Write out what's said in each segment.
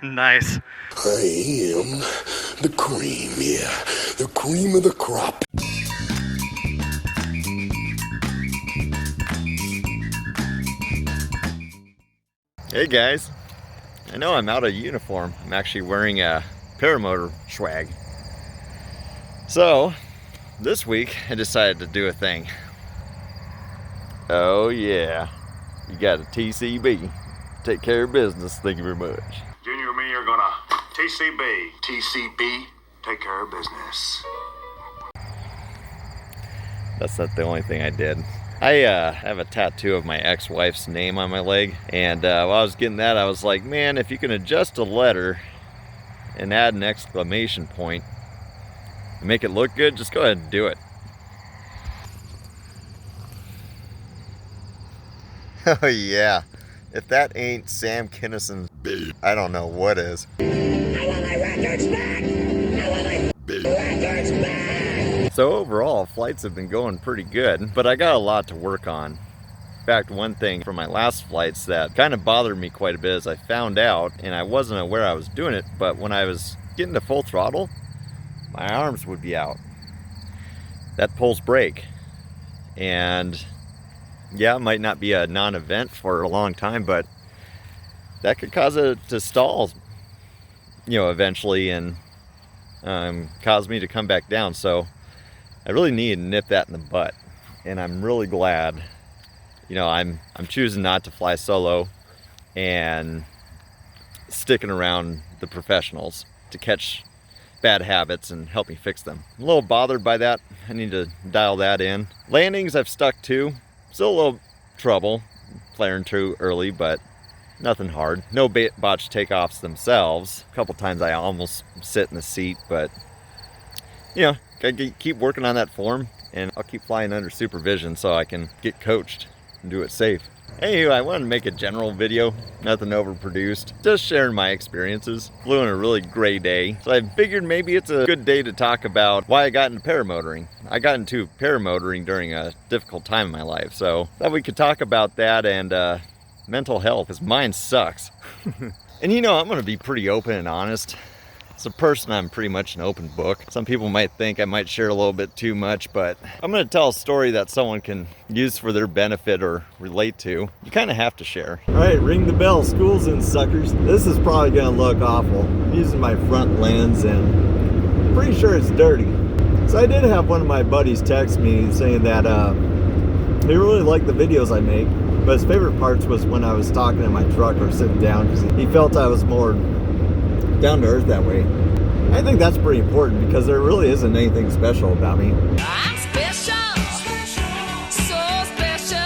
Nice. I am the cream, yeah. The cream of the crop. Hey guys, I know I'm out of uniform. I'm actually wearing a paramotor swag. So, this week I decided to do a thing. Oh yeah, you got a TCB. Take care of business, thank you very much. Junior and me are gonna TCB. TCB, take care of business. That's not the only thing I did. I have a tattoo of my ex-wife's name on my leg, and while I was getting that, I was like, man, if you can adjust a letter and add an exclamation point and make it look good, just go ahead and do it. Oh yeah, if that ain't Sam Kinnison's babe, I don't know what is. I want my records back! I want my records back! So overall, flights have been going pretty good, but I got a lot to work on. In fact, one thing from my last flights that kind of bothered me quite a bit is I found out, and I wasn't aware I was doing it, but when I was getting to full throttle, my arms would be out. That pulls brake. And yeah, it might not be a non-event for a long time, but that could cause it to stall, eventually, and cause me to come back down. So I really need to nip that in the butt, and I'm really glad. I'm choosing not to fly solo and sticking around the professionals to catch bad habits and help me fix them. I'm a little bothered by that. I need to dial that in. Landings I've stuck to. Still a little trouble flaring too early, but nothing hard. No botch takeoffs themselves. A couple times I almost sit in the seat, but gotta keep working on that form, and I'll keep flying under supervision so I can get coached and do it safe. Anyway, I wanted to make a general video, nothing overproduced, just sharing my experiences. Flew on a really great day, so I figured maybe it's a good day to talk about why I got into paramotoring. I got into paramotoring during a difficult time in my life, so thought we could talk about that and mental health, because mine sucks. And I'm gonna be pretty open and honest. As a person, I'm pretty much an open book. Some people might think I might share a little bit too much, but I'm gonna tell a story that someone can use for their benefit or relate to. You kind of have to share. All right, ring the bell, school's in, suckers. This is probably gonna look awful. I'm using my front lens and I'm pretty sure it's dirty. So I did have one of my buddies text me saying that he really liked the videos I make, but his favorite parts was when I was talking in my truck or sitting down, because he felt I was more down to earth that way. I think that's pretty important, because there really isn't anything special about me. I'm special, so special.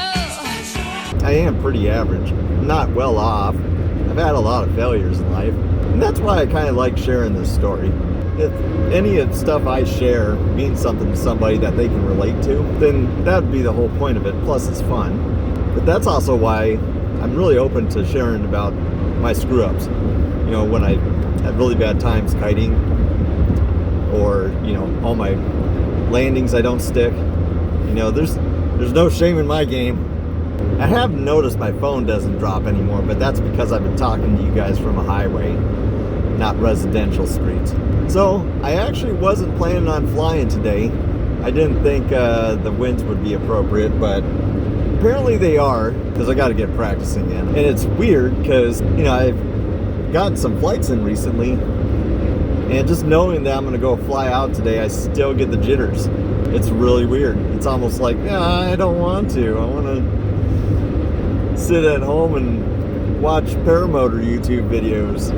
I am pretty average. I'm not well off. I've had a lot of failures in life, and that's why I kind of like sharing this story. If any of the stuff I share means something to somebody that they can relate to, then that would be the whole point of it. Plus it's fun. But that's also why I'm really open to sharing about my screw-ups. When I had really bad times kiting, or all my landings I don't stick. There's no shame in my game. I have noticed my phone doesn't drop anymore, but that's because I've been talking to you guys from a highway, not residential streets. So I actually wasn't planning on flying today. I didn't think the winds would be appropriate, but apparently they are, because I got to get practicing in. And it's weird because I've gotten some flights in recently, and just knowing that I'm gonna go fly out today, I still get the jitters. It's really weird. It's almost like, I don't want to. I want to sit at home and watch paramotor YouTube videos.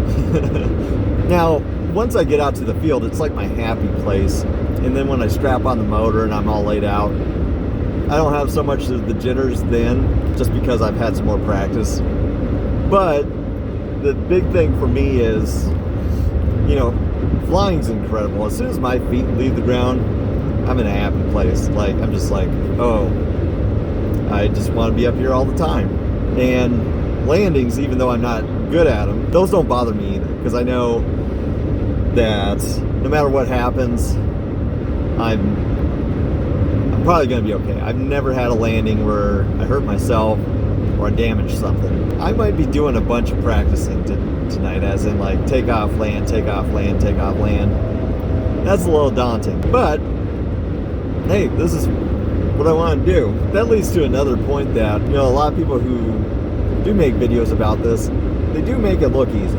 Now, once I get out to the field, it's like my happy place. And then when I strap on the motor and I'm all laid out, I don't have so much of the jitters then, just because I've had some more practice. But the big thing for me is, flying's incredible. As soon as my feet leave the ground, I'm in a happy place. Like, I'm just like, oh, I just want to be up here all the time. And landings, even though I'm not good at them, those don't bother me either, because I know that no matter what happens, I'm probably going to be okay. I've never had a landing where I hurt myself or I damage something. I might be doing a bunch of practicing tonight, as in like take off, land, take off, land, take off, land. That's a little daunting, but hey, this is what I want to do. That leads to another point that, you know, a lot of people who do make videos about this, they do make it look easy.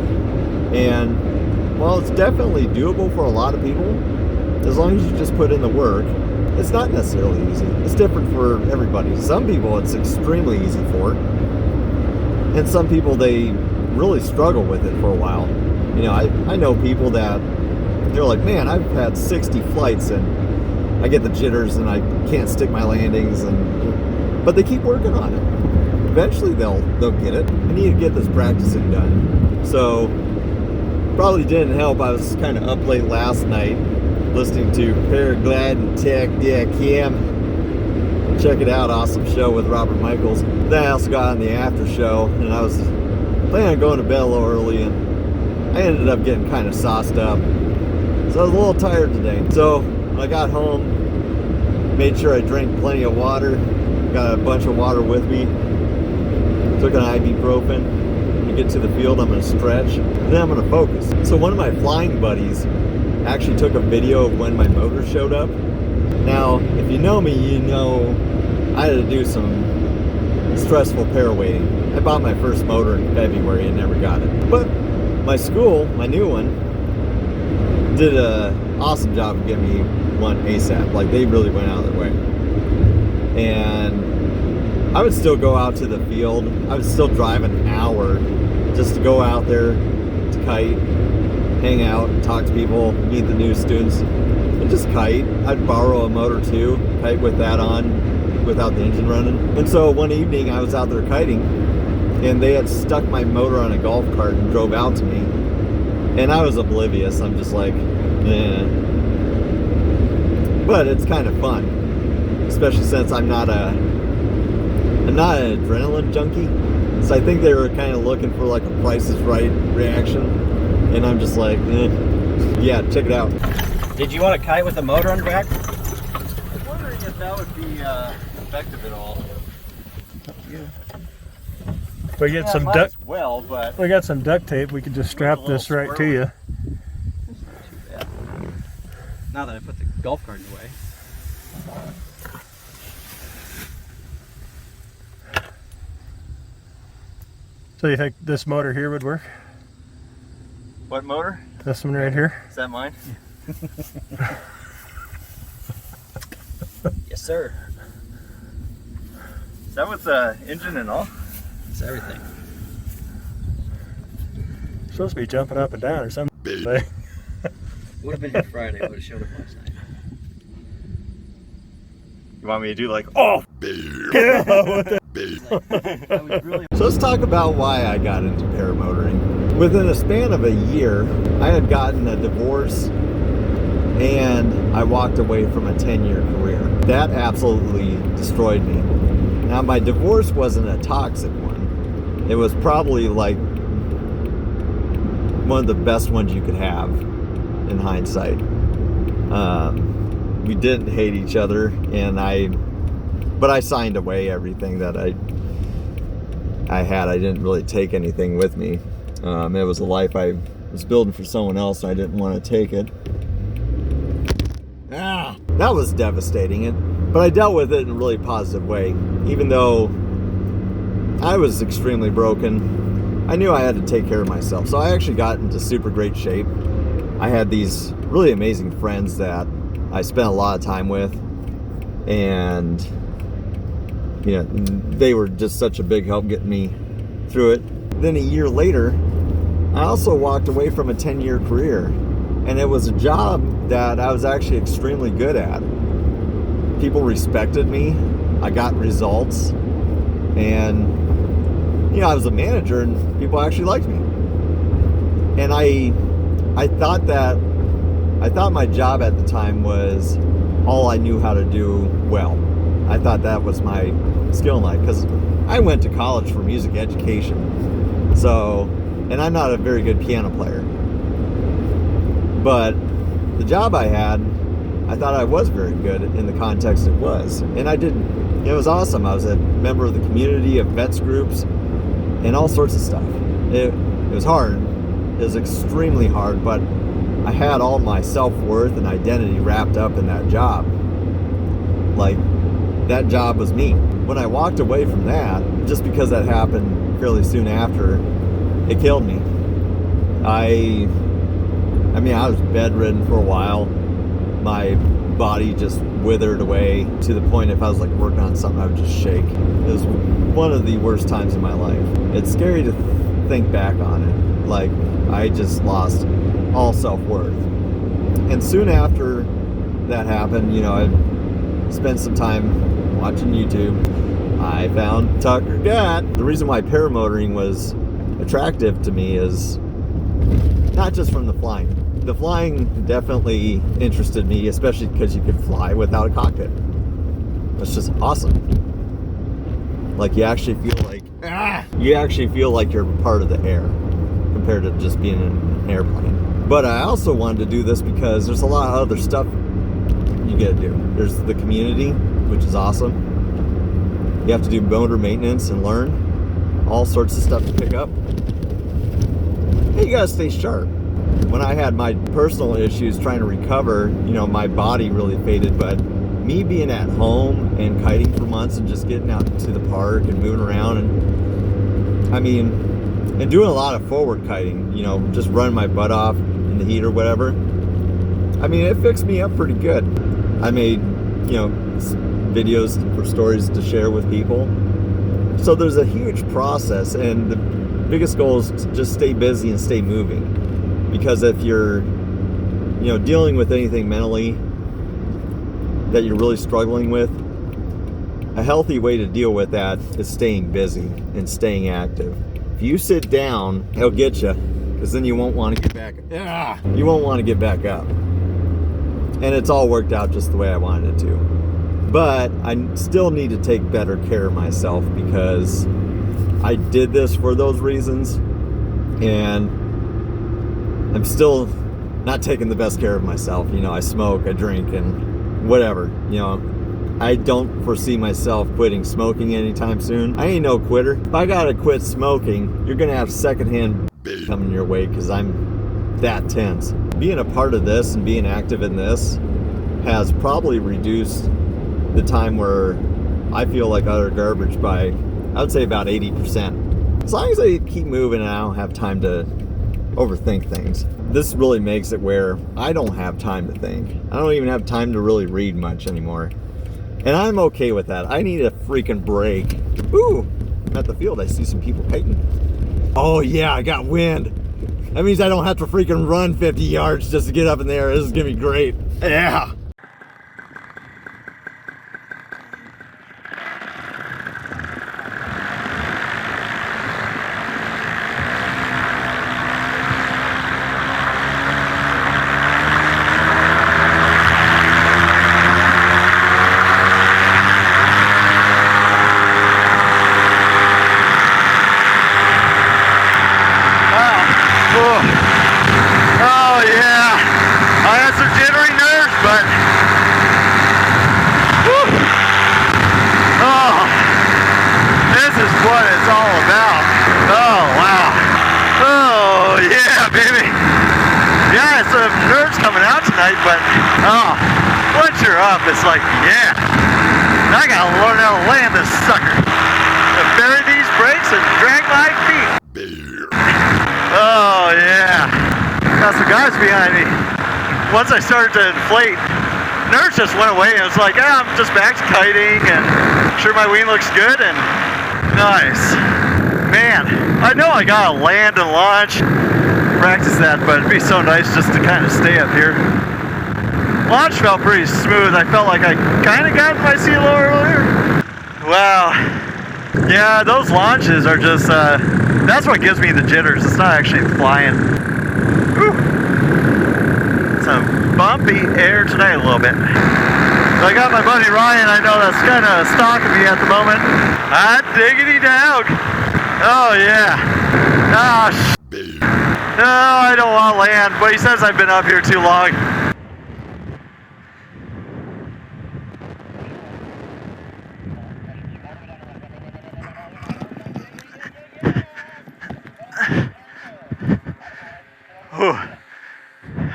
And while it's definitely doable for a lot of people, as long as you just put in the work, it's not necessarily easy. It's different for everybody. Some people it's extremely easy for, and some people they really struggle with it for a while. You know, I know people that they're like, man, I've had 60 flights and I get the jitters and I can't stick my landings, but they keep working on it. Eventually they'll get it. I need to get this practicing done. So probably didn't help. I was kind of up late last night listening to Paragliding Tech Cam. Check it out, awesome show with Robert Michaels. Then I also got on the after show, and I was planning on going to bed a little early, and I ended up getting kind of sauced up. So I was a little tired today. So when I got home, made sure I drank plenty of water, got a bunch of water with me, took an ibuprofen. When I get to the field, I'm going to stretch, and then I'm going to focus. So one of my flying buddies actually took a video of when my motor showed up. Now, if you know me, you know I had to do some stressful para waiting. I bought my first motor in February and never got it. But my school, my new one, did an awesome job of getting me one ASAP. Like, they really went out of their way. And I would still go out to the field. I would still drive an hour just to go out there to kite, hang out, talk to people, meet the new students, and just kite. I'd borrow a motor too, kite with that on, without the engine running. And so one evening I was out there kiting, and they had stuck my motor on a golf cart and drove out to me. And I was oblivious. I'm just like, eh. But it's kind of fun, especially since I'm not an adrenaline junkie. So I think they were kind of looking for like a Price is Right reaction. And I'm just like, eh. Yeah, check it out. Did you want to kite with a motor on your back? I was wondering if that would be effective at all. We get some duct. Well, but We got some duct tape. We could just strap this right to you. Now that I put the golf cart away. So you think this motor here would work? what motor? This one right here? Is that mine? Yes, sir. Is that with the engine and all? It's everything. Supposed to be jumping up and down or something. Would have been here Friday. Would have showed up last night. You want me to do like, oh! I was really. So let's talk about why I got into paramotoring. Within a span of a year, I had gotten a divorce and I walked away from a 10-year career. That absolutely destroyed me. Now, my divorce wasn't a toxic one. It was probably like one of the best ones you could have in hindsight. We didn't hate each other, but I signed away everything that I had. I didn't really take anything with me. It was a life I was building for someone else, and I didn't want to take it. That was devastating, but I dealt with it in a really positive way. Even though I was extremely broken, I knew I had to take care of myself. So I actually got into super great shape. I had these really amazing friends that I spent a lot of time with, and you know, they were just such a big help getting me through it. Then a year later, I also walked away from a 10-year career, and it was a job that I was actually extremely good at. People respected me. I got results, and you know, I was a manager, and people actually liked me. And I thought my job at the time was all I knew how to do well. I thought that was my skill in life, because I went to college for music education. So, and I'm not a very good piano player. But the job I had I thought I was very good in the context it was. And it was awesome. I was a member of the community, of vets groups, and all sorts of stuff. It was hard. It was extremely hard, but I had all my self-worth and identity wrapped up in that job. Like, that job was me. When I walked away from that, just because that happened fairly soon after, it killed me. I was bedridden for a while. My body just withered away to the point if I was like working on something, I would just shake. It was one of the worst times in my life. It's scary to think back on it. Like, I just lost all self-worth. And soon after that happened, I spent some time watching YouTube. I found Tucker Gat. The reason why paramotoring was attractive to me is not just from the flying. The flying definitely interested me, especially because you could fly without a cockpit. That's just awesome. Like, you actually feel like you're part of the air compared to just being in an airplane. But I also wanted to do this because there's a lot of other stuff you get to do. There's the community, which is awesome. You have to do motor maintenance and learn all sorts of stuff to pick up. And you gotta stay sharp. When I had my personal issues trying to recover, my body really faded, but me being at home and kiting for months and just getting out to the park and moving around and doing a lot of forward kiting, just running my butt off in the heat or whatever. It fixed me up pretty good. I made, videos for stories to share with people. So there's a huge process, and the biggest goal is to just stay busy and stay moving. Because if you're, dealing with anything mentally that you're really struggling with, a healthy way to deal with that is staying busy and staying active. If you sit down, he'll get you, because then you won't want to get back. You won't want to get back up. And it's all worked out just the way I wanted it to. But I still need to take better care of myself because I did this for those reasons, and I'm still not taking the best care of myself. I smoke, I drink, and whatever. I don't foresee myself quitting smoking anytime soon. I ain't no quitter. If I gotta quit smoking, you're gonna have secondhand coming your way because I'm that tense. Being a part of this and being active in this has probably reduced the time where I feel like utter garbage by, I would say, about 80%. As long as I keep moving and I don't have time to overthink things. This really makes it where I don't have time to think. I don't even have time to really read much anymore. And I'm okay with that. I need a freaking break. Ooh, I'm at the field. I see some people kiting. Oh yeah, I got wind. That means I don't have to freaking run 50 yards just to get up in the air. This is gonna be great. Yeah. Oh yeah, I had some jittery nerves, but whew. Oh, this is what it's all about. Oh wow. Oh yeah, baby. Yeah, some nerves coming out tonight, but once you're up, it's like, yeah, I gotta learn how to land this sucker. And bury these brakes and drag my feet. Oh yeah, got some guys behind me. Once I started to inflate, nerves just went away, and it's like, I'm just back to kiting, and sure my wing looks good, and nice. Man, I know I gotta land and launch, practice that, but it'd be so nice just to kind of stay up here. Launch felt pretty smooth. I felt like I kind of got my CLO earlier. Wow. Yeah, those launches are just, that's what gives me the jitters. It's not actually flying. Whew. Some bumpy air tonight a little bit. So I got my buddy Ryan. I know that's kind of stalking me at the moment. Hot diggity dog. Oh yeah. No, I don't want to land, but he says I've been up here too long.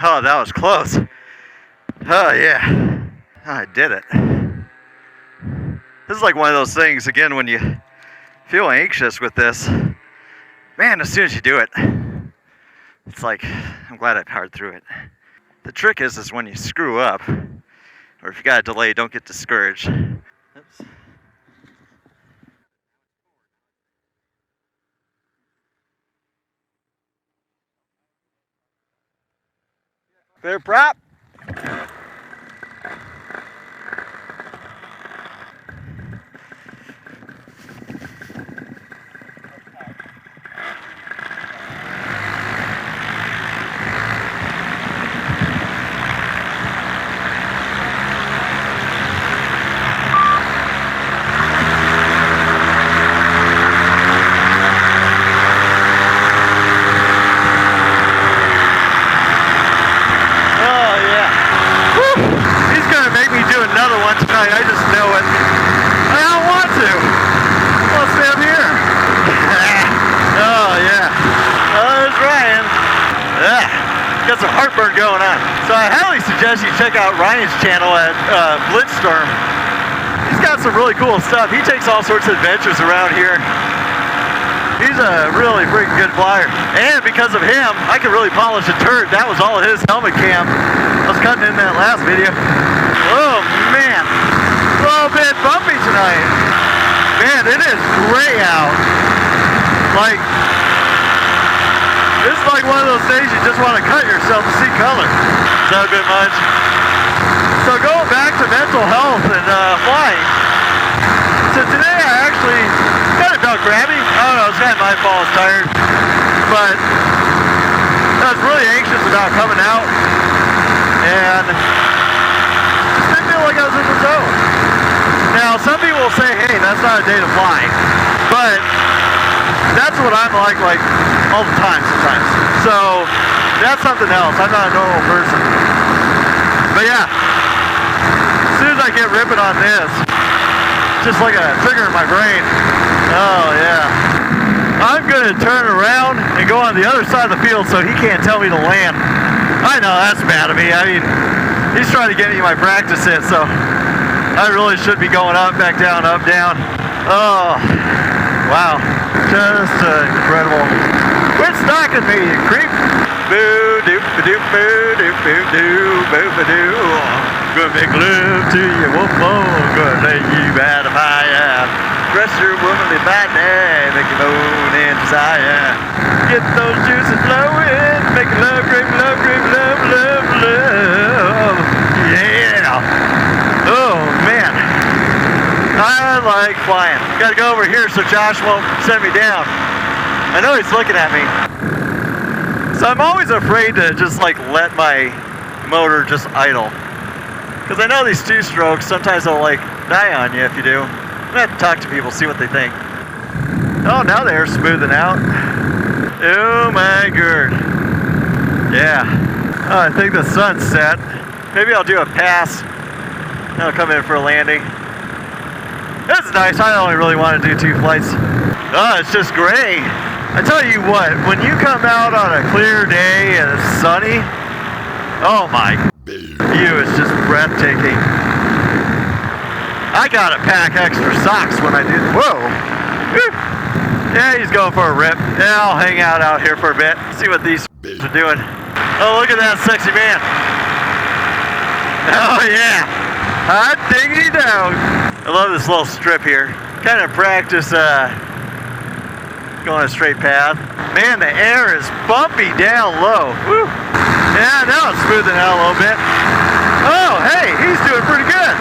Oh, that was close. Oh, yeah. I did it. This is like one of those things, again, when you feel anxious with this, man, as soon as you do it, it's like, I'm glad I powered through it. The trick is when you screw up, or if you got a delay, don't get discouraged. Oops. Better prop. I just know it. I don't want to. I'll stay up here. Oh, yeah. Oh, there's Ryan. Yeah. Got some heartburn going on. So I highly suggest you check out Ryan's channel at Blitzstorm. He's got some really cool stuff. He takes all sorts of adventures around here. He's a really freaking good flyer. And because of him, I could really polish a turd. That was all his helmet cam. I was cutting in that last video. Oh, man. A little bit bumpy tonight. Man, it is gray out. Like, this is like one of those days you just want to cut yourself to see color. Is that a bit much? So going back to mental health and flying. So today I actually kind of felt crabby. I don't know, it's kind of my fault, I was tired. But I was really anxious about coming out. And just didn't feel like I was in the zone. Now, some people will say, hey, that's not a day to fly. But that's what I'm like all the time sometimes. So that's something else. I'm not a normal person. But yeah, as soon as I get ripping on this, just like a trigger in my brain. Oh yeah. I'm gonna turn around and go on the other side of the field so he can't tell me to land. I know that's bad of me. I mean, he's trying to get me my practice in, so I really should be going up, back down, up, down. Oh, wow. Just incredible. Quit stalking me, you creep. Boo doop ba doop boo doop boo doo boo ba doo. Gonna make love to you, whoop oh, gonna lay you out of fire. Dress your womanly body, make you moan and desire. Get those juices flowing, make love, great love, great love, love, love. Yeah. Oh man. I like flying. Gotta go over here so Josh won't send me down. I know he's looking at me. So I'm always afraid to just like let my motor just idle. Because I know these two-strokes, sometimes they'll like die on you if you do. I'm gonna have to talk to people, see what they think. Oh, now they're smoothing out. Oh my god. Yeah. Oh, I think the sun's set. Maybe I'll do a pass. Then I'll come in for a landing. This is nice. I only really want to do 2 flights. Oh, it's just gray. I tell you what, when you come out on a clear day and it's sunny, oh my view is just breathtaking. I gotta pack extra socks when I do. Whoa! Yeah, he's going for a rip. Yeah, I'll hang out here for a bit. See what these are doing. Oh, look at that sexy man. Oh yeah, hot diggity dog. I love this little strip here. Kind of practice going a straight path. Man, the air is bumpy down low. Woo. Yeah, now it's smoothing out a little bit. Oh, hey, he's doing pretty good.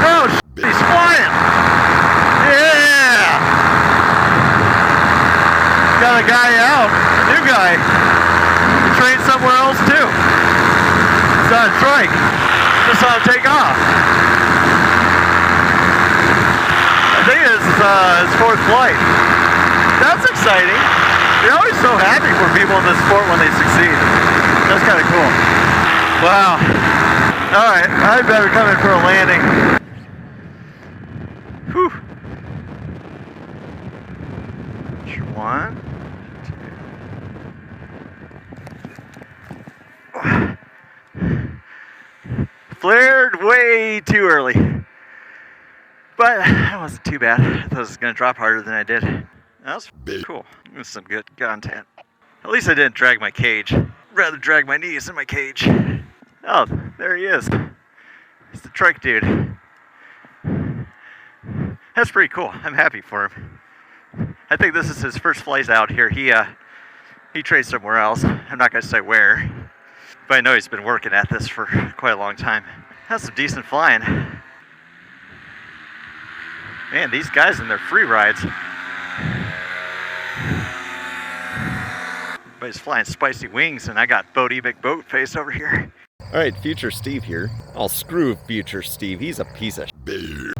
Oh, he's flying. Yeah. Got a guy out, new guy. He trained somewhere else too. He's on strike. Just saw him take off. I think this is his 4th flight. That's exciting. You're always so happy for people in this sport when they succeed. That's kind of cool. Wow. All right, I better come in for a landing. Whew. 1, 2. Flared way too early. But that wasn't too bad. I thought it was going to drop harder than I did. That was cool. It was some good content. At least I didn't drag my cage. Rather drag my knees in my cage. Oh, there he is. It's the trike dude. That's pretty cool. I'm happy for him. I think this is his first flight out here. He trades somewhere else. I'm not going to say where. But I know he's been working at this for quite a long time. That's some decent flying. Man, these guys in their free rides. Everybody's flying spicy wings, and I got Bodie McBoat face over here. All right, future Steve here. I'll screw future Steve. He's a piece of shit.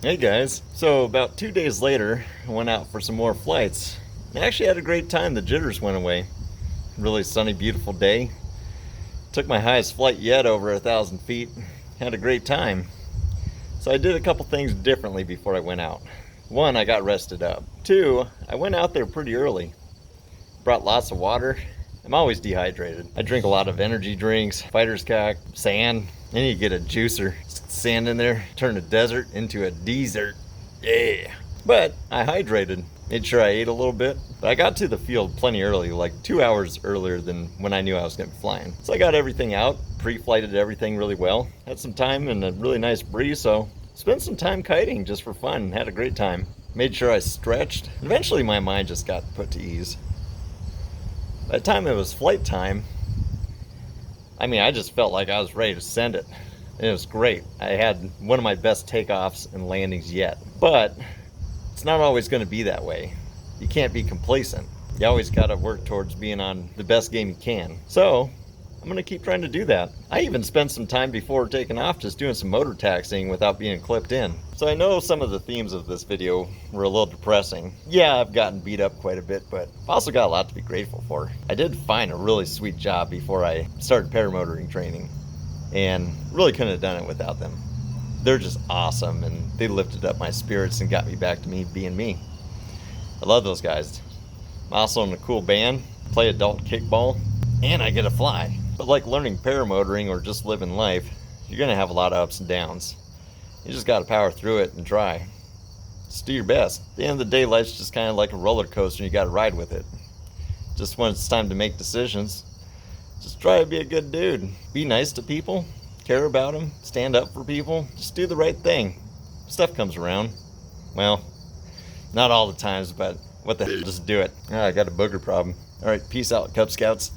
Hey guys, so about 2 days later, I went out for some more flights. I actually had a great time. The jitters went away. Really sunny, beautiful day. Took my highest flight yet, over 1,000 feet. Had a great time. So I did a couple things differently before I went out. One, I got rested up. Two, I went out there pretty early. Brought lots of water. I'm always dehydrated. I drink a lot of energy drinks, fighter's cock, sand. Then you get a juicer. Sand in there, turn a desert into a desert. Yeah. But I hydrated. Made sure I ate a little bit. But I got to the field plenty early, like 2 hours earlier than when I knew I was going to be flying. So I got everything out, pre-flighted everything really well. Had some time and a really nice breeze, so spent some time kiting just for fun. Had a great time. Made sure I stretched. Eventually my mind just got put to ease. By the time it was flight time, I just felt like I was ready to send it. And it was great. I had one of my best takeoffs and landings yet. But it's not always going to be that way. You can't be complacent. You always got to work towards being on the best game you can. So I'm going to keep trying to do that. I even spent some time before taking off just doing some motor taxiing without being clipped in. So I know some of the themes of this video were a little depressing. Yeah, I've gotten beat up quite a bit, but I've also got a lot to be grateful for. I did find a really sweet job before I started paramotoring training, and really couldn't have done it without them. They're just awesome, and they lifted up my spirits and got me back to me being me. I love those guys. I'm also in a cool band, play adult kickball, and I get to fly. But like learning paramotoring or just living life, you're gonna have a lot of ups and downs. You just gotta power through it and try. Just do your best. At the end of the day, life's just kind of like a roller coaster and you gotta ride with it. Just when it's time to make decisions, just try to be a good dude. Be nice to people, care about them, stand up for people, just do the right thing. Stuff comes around. Well, not all the times, but what the hell, just do it. I got a booger problem. All right, peace out, Cub Scouts.